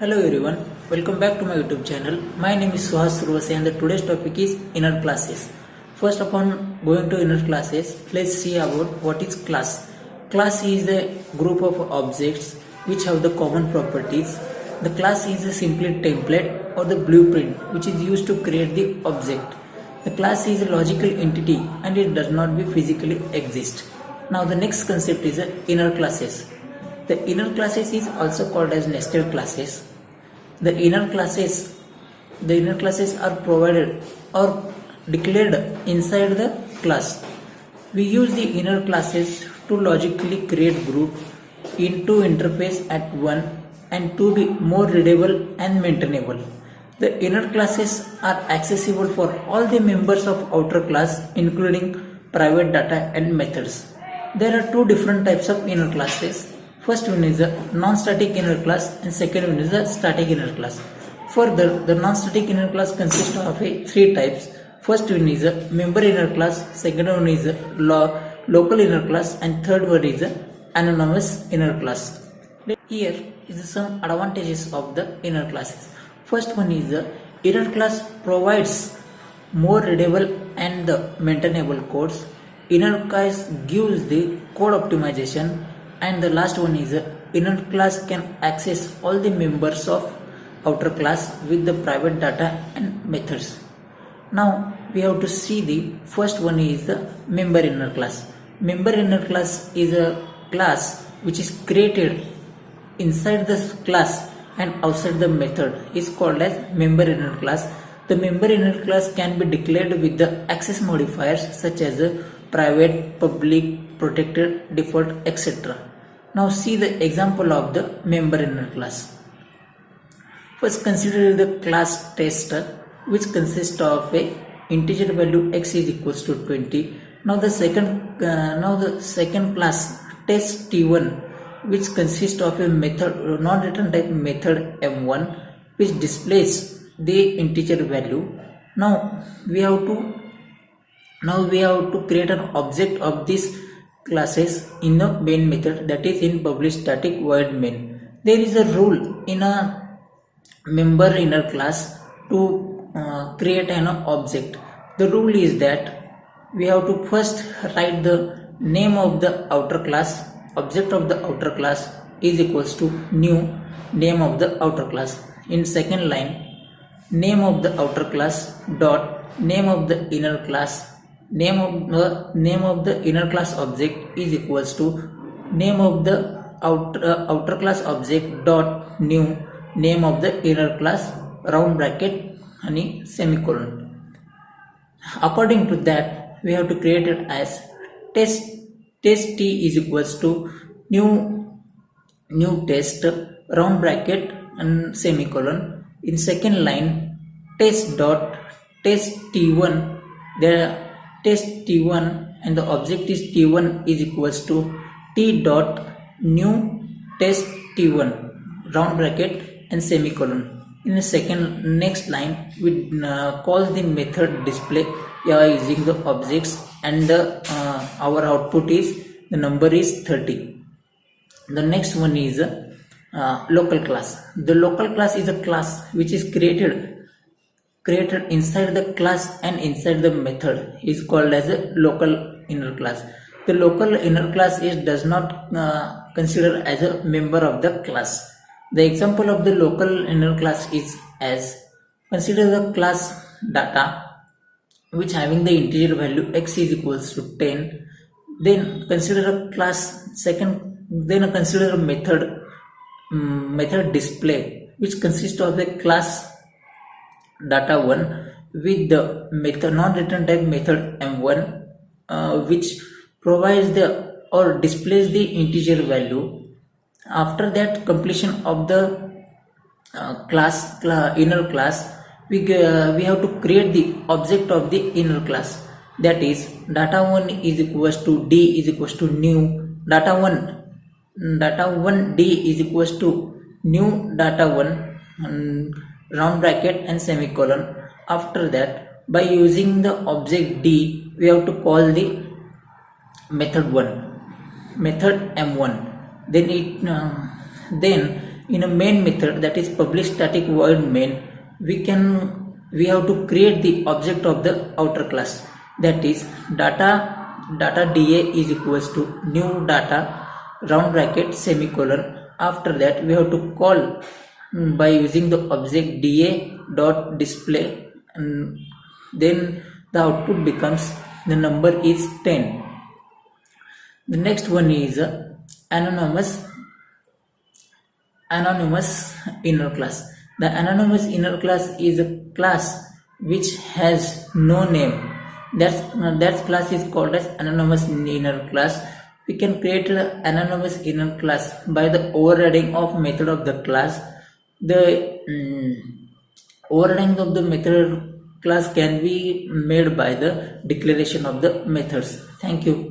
Hello everyone, welcome back to my YouTube channel. My name is Suhas Survase and the today's topic is inner classes. First upon going to inner classes, let's see about what is class. Class is a group of objects which have the common properties. The class is a simply template or the blueprint which is used to create the object. The class is a logical entity and it does not be physically exist. Now the next concept is inner classes. The inner classes is also called as nested classes. The inner classes are provided or declared inside the class. We use the inner classes to logically create group into interface at one and to be more readable and maintainable. The inner classes are accessible for all the members of outer class including private data and methods. There are two different types of inner classes. First one is a non-static inner class and second one is a static inner class. Further, the non-static inner class consists of three types. First one is a member inner class, second one is a local inner class and third one is a anonymous inner class. Here is some advantages of the inner classes. First one is the inner class provides more readable and maintainable codes. Inner class gives the code optimization. And the last one is inner class can access all the members of outer class with the private data and methods. Now we have to see the first one is the member inner class. Member inner class is a class which is created inside the class and outside the method is called as member inner class. The member inner class can be declared with the access modifiers such as private, public, protected, default, etc. Now see the example of the member inner class. First consider the class tester which consists of a integer value x is equals to 20. Now the second class test t1 which consists of a method non-return type method m1 which displays the integer value. Now we have to create an object of this classes in the main method, that is in public static void main. There is a rule in a member inner class to create an object. The rule is that we have to first write the name of the outer class, object of the outer class is equals to new name of the outer class. In second line, name of the outer class dot name of the inner class. Name of the inner class object is equals to name of the outer class object dot new name of the inner class round bracket and semicolon. According to that, we have to create it as test t is equals to new test round bracket and semicolon. In second line, test t1 there. Test t1 and the object is t1 is equals to t dot new test t1 round bracket and semicolon. In the next line we call the method display using the objects and our output is the number is 30. The next one is local class. The local class is a class which is created inside the class and inside the method is called as a local inner class. The local inner class does not consider as a member of the class. The example of the local inner class is as consider the class data which having the integer value x is equals to 10. Then consider a class consider a method display which consists of the class data 1 with the method non-return type method m1 which provides the or displays the integer value. After that completion of the inner class, we have to create the object of the inner class, that is data 1 is equals to d is equals to new data 1 d is equals to new data 1 round bracket and semicolon. After that, by using the object d, we have to call the method m1. Then in a main method, that is public static void main, we have to create the object of the outer class, that is data da is equals to new data round bracket semicolon. After that we have to call by using the object da dot display, and then the output becomes the number is 10. The next one is anonymous inner class. The anonymous inner class is a class which has no name. That class is called as anonymous inner class. We can create an anonymous inner class by the overriding of method of the class. The overriding of the method class can be made by the declaration of the methods. Thank you.